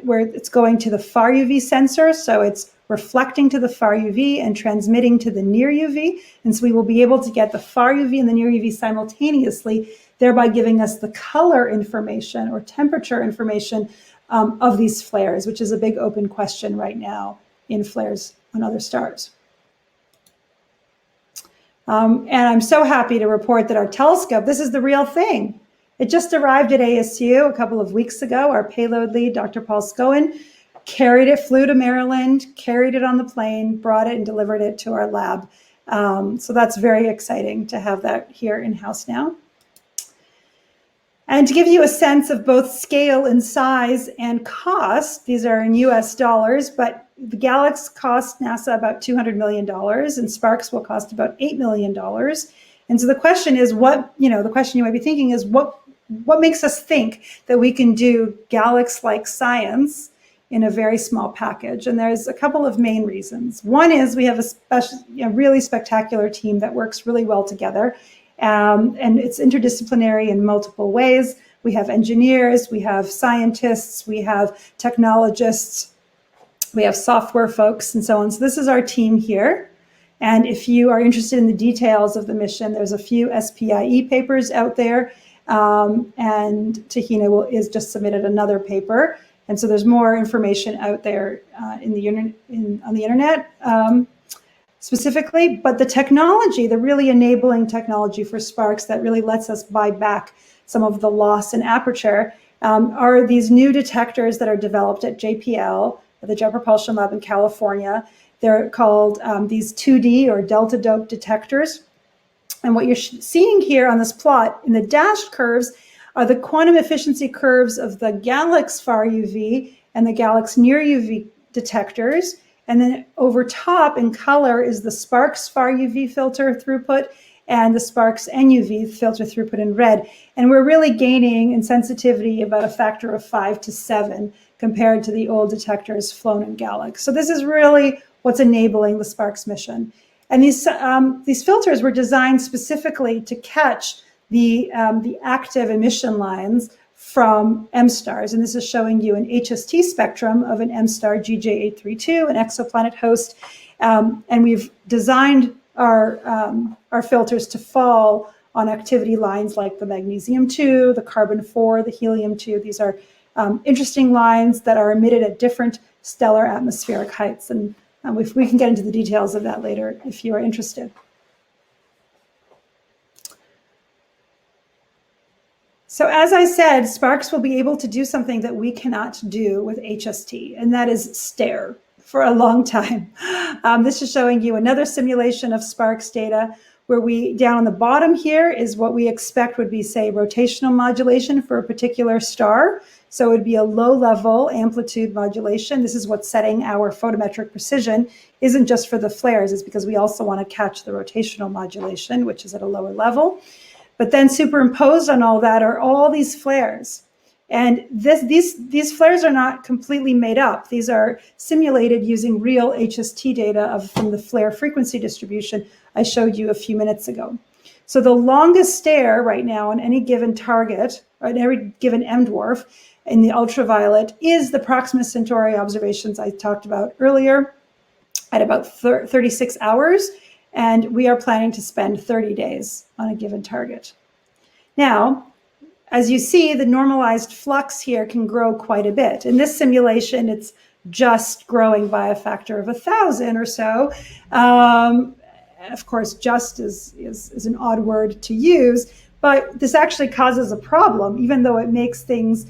where it's going to the far UV sensor, so it's reflecting to the far UV and transmitting to the near UV. And so we will be able to get the far UV and the near UV simultaneously, thereby giving us the color information or temperature information of these flares, which is a big open question right now in flares on other stars. And I'm so happy to report that our telescope, this is the real thing. It just arrived at ASU a couple of weeks ago. Our payload lead, Dr. Paul Scowen, carried it, flew to Maryland, carried it on the plane, brought it and delivered it to our lab. So that's very exciting to have that here in-house now. And to give you a sense of both scale and size and cost, these are in US dollars, but the GALEX cost NASA about $200 million and SPARCS will cost about $8 million. And so the question is the question you might be thinking is what makes us think that we can do GALEX-like science in a very small package? And there's a couple of main reasons. One is we have a really spectacular team that works really well together. And it's interdisciplinary in multiple ways. We have engineers, we have scientists, we have technologists, we have software folks, and so on. So this is our team here. And if you are interested in the details of the mission, there's a few SPIE papers out there. And Tahina is just submitted another paper. And so there's more information out there on the internet. Specifically, but the technology, the really enabling technology for SPARCS that really lets us buy back some of the loss in aperture are these new detectors that are developed at JPL, at the Jet Propulsion Lab in California. They're called these 2D or delta dope detectors. And what you're seeing here on this plot in the dashed curves are the quantum efficiency curves of the GALEX far UV and the GALEX near UV detectors. And then over top in color is the SPARCS far UV filter throughput and the SPARCS NUV filter throughput in red. And we're really gaining in sensitivity about a factor of 5 to 7 compared to the old detectors flown in GALEX. So this is really what's enabling the SPARCS mission. And these filters were designed specifically to catch the active emission lines from M-stars, and this is showing you an HST spectrum of an M-star GJ832, an exoplanet host, and we've designed our filters to fall on activity lines like the magnesium-2, the carbon-4, the helium-2. These are interesting lines that are emitted at different stellar atmospheric heights, and we can get into the details of that later if you are interested. So as I said, SPARCS will be able to do something that we cannot do with HST, and that is stare for a long time. This is showing you another simulation of SPARCS data where down on the bottom here is what we expect would be, say, rotational modulation for a particular star. So it would be a low-level amplitude modulation. This is what's setting our photometric precision. Isn't just for the flares, it's because we also want to catch the rotational modulation, which is at a lower level. But then superimposed on all that are all these flares. And these flares are not completely made up. These are simulated using real HST data from the flare frequency distribution I showed you a few minutes ago. So the longest stare right now on any given target, or on every given M dwarf, in the ultraviolet is the Proxima Centauri observations I talked about earlier at about 36 hours. And we are planning to spend 30 days on a given target. Now, as you see, the normalized flux here can grow quite a bit. In this simulation, it's just growing by a factor of 1,000 or so. Of course, just is an odd word to use, but this actually causes a problem, even though it makes things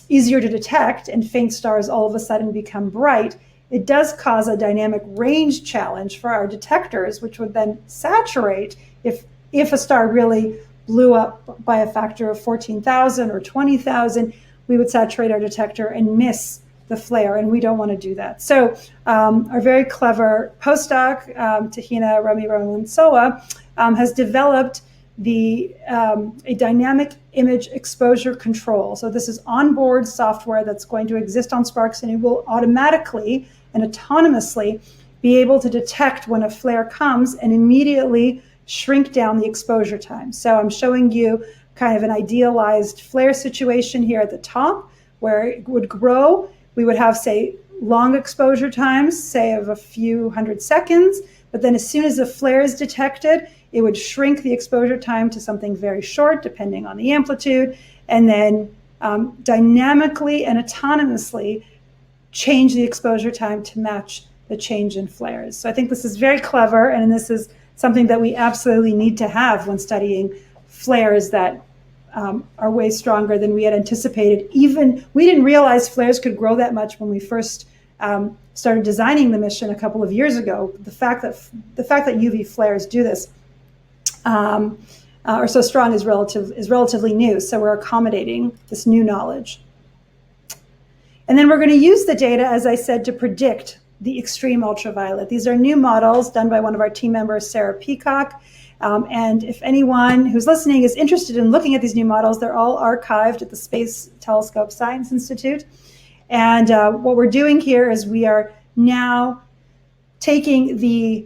easier to detect and faint stars all of a sudden become bright. It does cause a dynamic range challenge for our detectors, which would then saturate if a star really blew up by a factor of 14,000 or 20,000, we would saturate our detector and miss the flare, and we don't want to do that. So our very clever postdoc, Tahina Ramiransoa, has developed a dynamic image exposure control. So this is onboard software that's going to exist on SPARCS, and it will automatically and autonomously be able to detect when a flare comes and immediately shrink down the exposure time. So I'm showing you kind of an idealized flare situation here at the top where it would grow. We would have, say, long exposure times, say of a few hundred seconds, but then as soon as a flare is detected, it would shrink the exposure time to something very short, depending on the amplitude, and then dynamically and autonomously change the exposure time to match the change in flares. So I think this is very clever, and this is something that we absolutely need to have when studying flares that are way stronger than we had anticipated. Even we didn't realize flares could grow that much when we first started designing the mission a couple of years ago. The fact that UV flares do this are so strong is relatively new. So we're accommodating this new knowledge. And then we're going to use the data, as I said, to predict the extreme ultraviolet. These are new models done by one of our team members, Sarah Peacock. And if anyone who's listening is interested in looking at these new models, they're all archived at the Space Telescope Science Institute. And what we're doing here is we are now taking the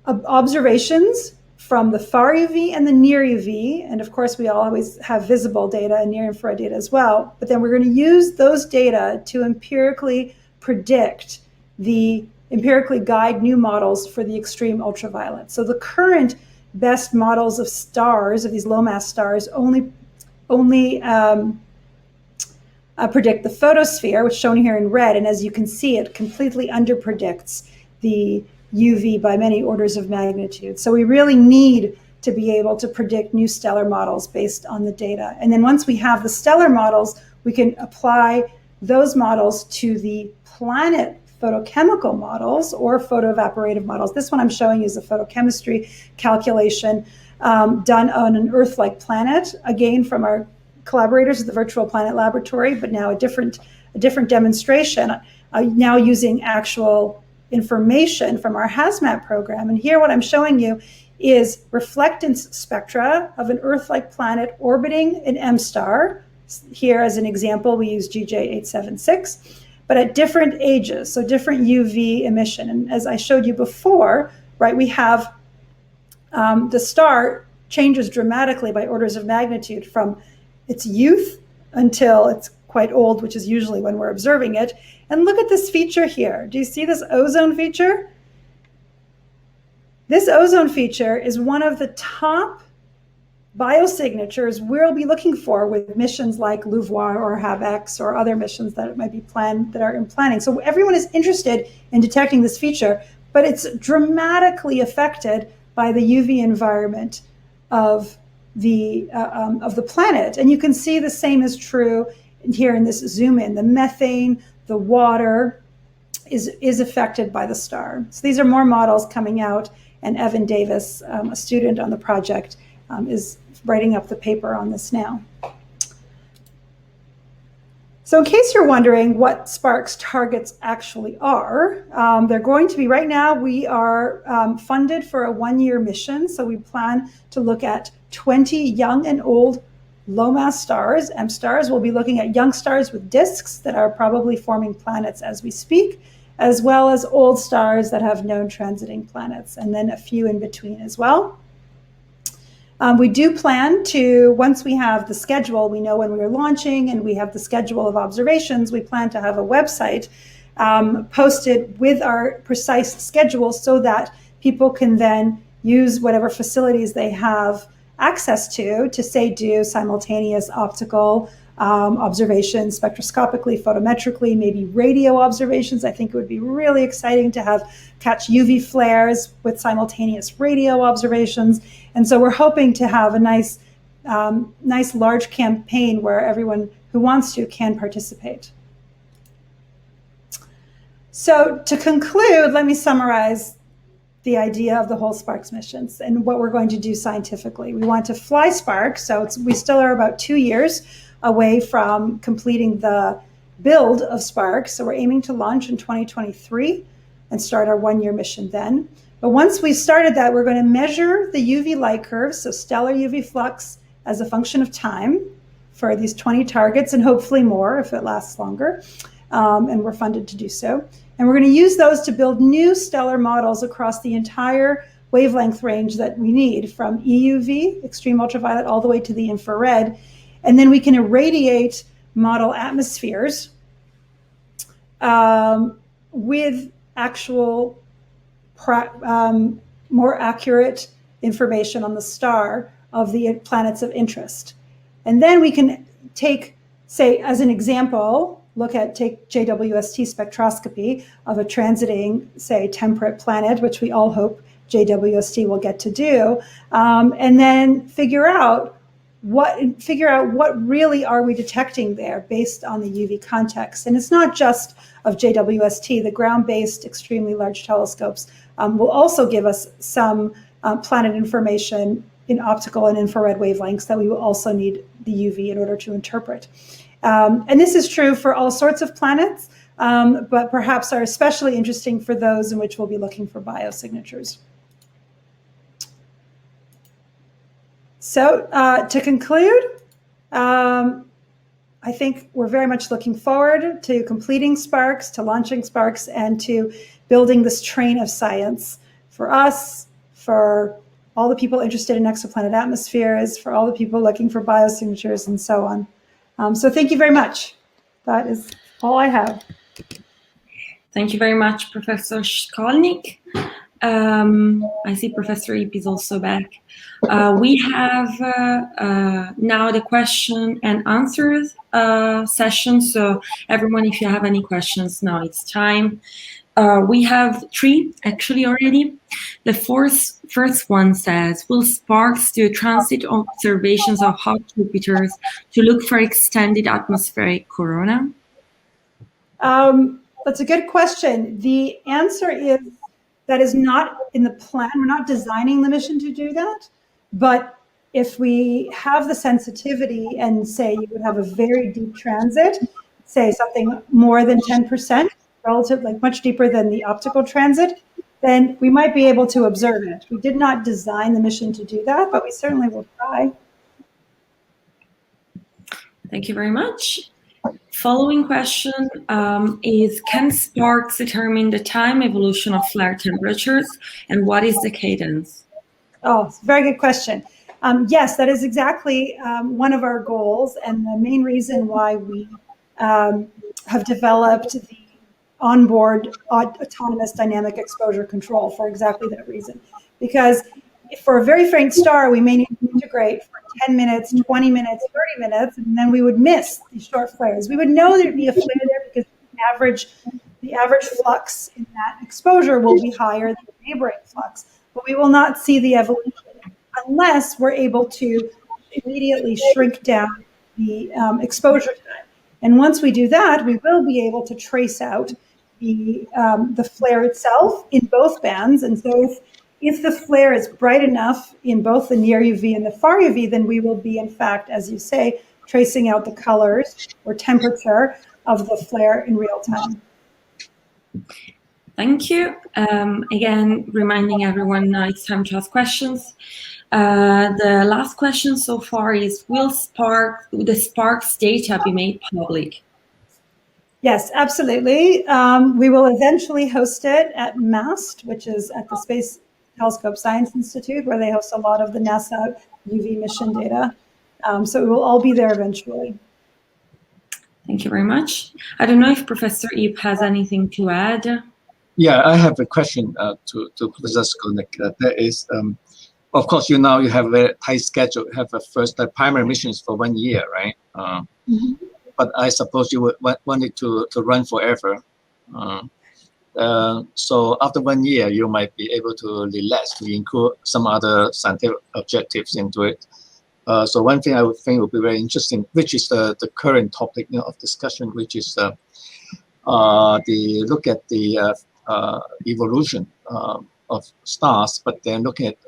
observations from the far UV and the near UV. And of course, we always have visible data and near infrared data as well. But then we're going to use those data to empirically guide new models for the extreme ultraviolet. So the current best models of stars, of these low mass stars, only predict the photosphere, which is shown here in red. And as you can see, it completely underpredicts the UV by many orders of magnitude. So we really need to be able to predict new stellar models based on the data. And then once we have the stellar models, we can apply those models to the planet photochemical models or photoevaporative models. This one I'm showing you is a photochemistry calculation done on an Earth-like planet, again from our collaborators at the Virtual Planet Laboratory, but now a different demonstration, now using actual information from our HAZMAT program. And here what I'm showing you is reflectance spectra of an Earth-like planet orbiting an M star. Here as an example, we use GJ876. But at different ages, so different UV emission. And as I showed you before, right, we have the star changes dramatically by orders of magnitude from its youth until it's quite old, which is usually when we're observing it. And look at this feature here. Do you see this ozone feature? This ozone feature is one of the top biosignatures we'll be looking for with missions like LUVOIR or HABX or other missions that might be planned, that are in planning. So everyone is interested in detecting this feature, but it's dramatically affected by the UV environment of the planet. And you can see the same is true here in this zoom in. The methane, the water is affected by the star. So these are more models coming out, and Evan Davis, a student on the project, is writing up the paper on this now. So in case you're wondering what SPARCS targets actually are, they're going to be, right now we are funded for a 1-year mission. So we plan to look at 20 young and old low mass stars, M stars. We'll be looking at young stars with disks that are probably forming planets as we speak, as well as old stars that have known transiting planets, and then a few in between as well. We do plan to, once we have the schedule, we know when we are launching and we have the schedule of observations, we plan to have a website posted with our precise schedule so that people can then use whatever facilities they have access to say do simultaneous optical observations, spectroscopically, photometrically, maybe radio observations. I think it would be really exciting to catch UV flares with simultaneous radio observations. And so we're hoping to have a nice large campaign where everyone who wants to can participate. So to conclude, let me summarize the idea of the whole SPARCS missions and what we're going to do scientifically. We want to fly SPARCS, so we still are about 2 years away from completing the build of SPARCS. So we're aiming to launch in 2023 and start our 1-year mission then. But once we've started that, we're going to measure the UV light curves, so stellar UV flux as a function of time for these 20 targets and hopefully more if it lasts longer. And we're funded to do so. And we're going to use those to build new stellar models across the entire wavelength range that we need, from EUV, extreme ultraviolet, all the way to the infrared. And then we can irradiate model atmospheres with actual more accurate information on the star of the planets of interest. And then we can take, say, as an example, take JWST spectroscopy of a transiting, say, temperate planet, which we all hope JWST will get to do, and then figure out what really are we detecting there based on the UV context. And it's not just of JWST. The ground-based extremely large telescopes will also give us some planet information in optical and infrared wavelengths that we will also need the UV in order to interpret. And this is true for all sorts of planets, but perhaps are especially interesting for those in which we'll be looking for biosignatures. So to conclude, I think we're very much looking forward to completing SPARCS, to launching SPARCS, and to building this train of science for us, for all the people interested in exoplanet atmospheres, for all the people looking for biosignatures, and so on. So thank you very much. That is all I have. Thank you very much, Professor Shkolnik. I see Professor Ip is also back. We have now the question and answers session. So everyone, if you have any questions, now it's time. We have 3 actually already. The first one says, will SPARCS do transit observations of hot Jupiters to look for extended atmospheric corona? That's a good question. The answer is that is not in the plan. We're not designing the mission to do that. But if we have the sensitivity and say you would have a very deep transit, say something more than 10%, relative, like much deeper than the optical transit, then we might be able to observe it. We did not design the mission to do that, but we certainly will try. Thank you very much. Following question is, can SPARCS determine the time evolution of flare temperatures, and what is the cadence? Oh, it's a very good question. Yes, that is exactly one of our goals, and the main reason why we have developed the onboard autonomous dynamic exposure control for exactly that reason. Because for a very faint star, we may need to integrate for 10 minutes, 20 minutes, 30 minutes, and then we would miss these short flares. We would know there'd be a flare there because the average flux in that exposure will be higher than the neighboring flux, but we will not see the evolution unless we're able to immediately shrink down the exposure time. And once we do that, we will be able to trace out the flare itself in both bands. And so if the flare is bright enough in both the near UV and the far UV, then we will be, in fact, as you say, tracing out the colors or temperature of the flare in real time. Thank you. Again, reminding everyone now it's time to ask questions. The last question so far is, will the SPARCS data be made public? Yes, absolutely. We will eventually host it at MAST, which is at the Space Telescope Science Institute, where they host a lot of the NASA UV mission data. So it will all be there eventually. Thank you very much. I don't know if Professor Ip has anything to add. Yeah, I have a question to Professor Shkolnik. There is, of course, you have a very tight schedule. You have a first primary missions for 1 year, right? But I suppose you would want it to run forever. So after 1 year, you might be able to relax, to include some other scientific objectives into it. So one thing I would think would be very interesting, which is the current topic of discussion, which is the look at the evolution of stars, but then looking at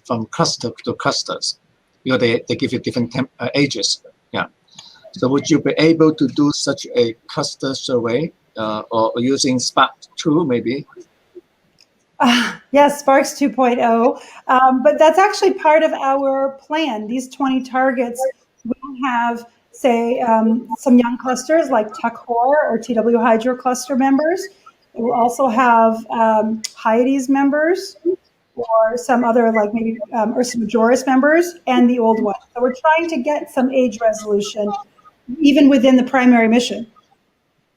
from cluster to clusters. They give you different ages. Yeah. So would you be able to do such a cluster survey or using SPARCS 2 maybe? Yes, SPARCS 2.0, but that's actually part of our plan. These 20 targets will have, say, some young clusters like TAC-HOR or TW Hydro cluster members. It will also have Hyades members or some other, like maybe Ursa Majoris members and the old one. So we're trying to get some age resolution even within the primary mission.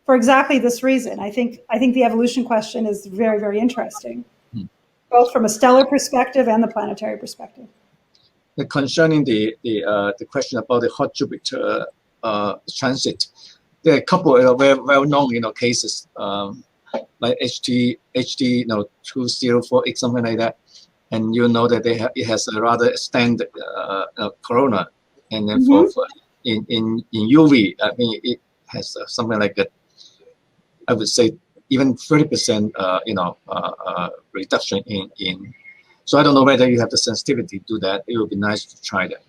For exactly this reason, I think the evolution question is very, very interesting, both from a stellar perspective and the planetary perspective. Concerning the question about the hot Jupiter transit, there are a couple of very well-known cases like HD 204X, something like that, and that it has a rather extended corona, and then for in UV, I mean it has something like that. I would say even 30% reduction in. So I don't know whether you have the sensitivity to do that. It would be nice to try that.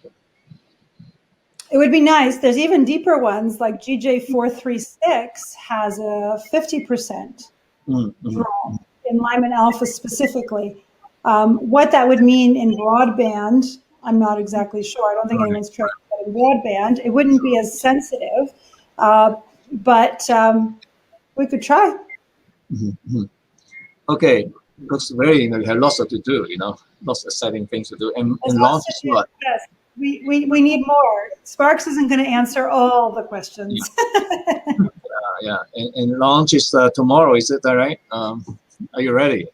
It would be nice. There's even deeper ones like GJ436 has a 50% draw in Lyman alpha specifically. What that would mean in broadband, I'm not exactly sure. I don't think anyone's tried that in broadband. It wouldn't be as sensitive, but we could try. Okay, looks very, you have lots to do, lots of exciting things to do. And launch is what? Yes, we need more. SPARCS isn't going to answer all the questions. Yeah. And launch is tomorrow, is it right? Are you ready?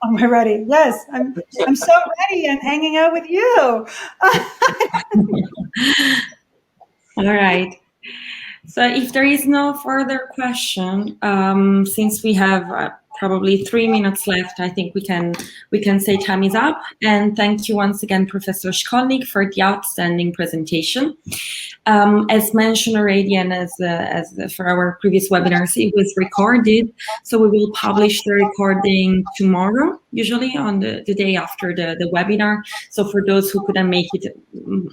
Am I ready? Yes, I'm so ready and hanging out with you. All right. So if there is no further question, since we have probably 3 minutes left, I think we can say time is up. And thank you once again, Professor Shkolnik, for the outstanding presentation. As mentioned already, and as for our previous webinars, it was recorded. So we will publish the recording tomorrow, usually on the day after the webinar. So for those who couldn't make it,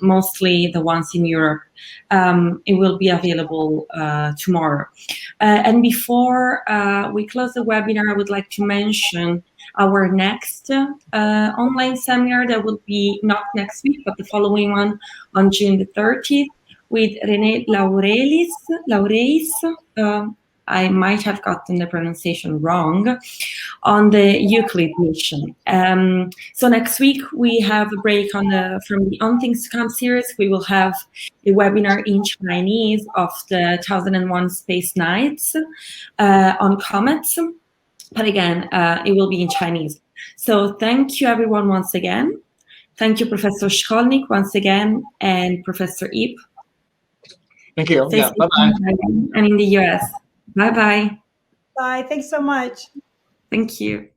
mostly the ones in Europe, it will be available tomorrow. And before we close the webinar, I would like to mention our next online seminar that will be not next week, but the following one on June the 30th with René Laureijs. I might have gotten the pronunciation wrong, on the EUCLID mission. So next week we have a break from the On Things to Come series. We will have a webinar in Chinese of the 2001 Space Nights on comets. But again, it will be in Chinese. So thank you everyone once again. Thank you, Professor Shkolnik, once again, and Professor Ip. Thank you. Yeah, bye-bye. And in the US. Bye-bye. Bye. Thanks so much. Thank you.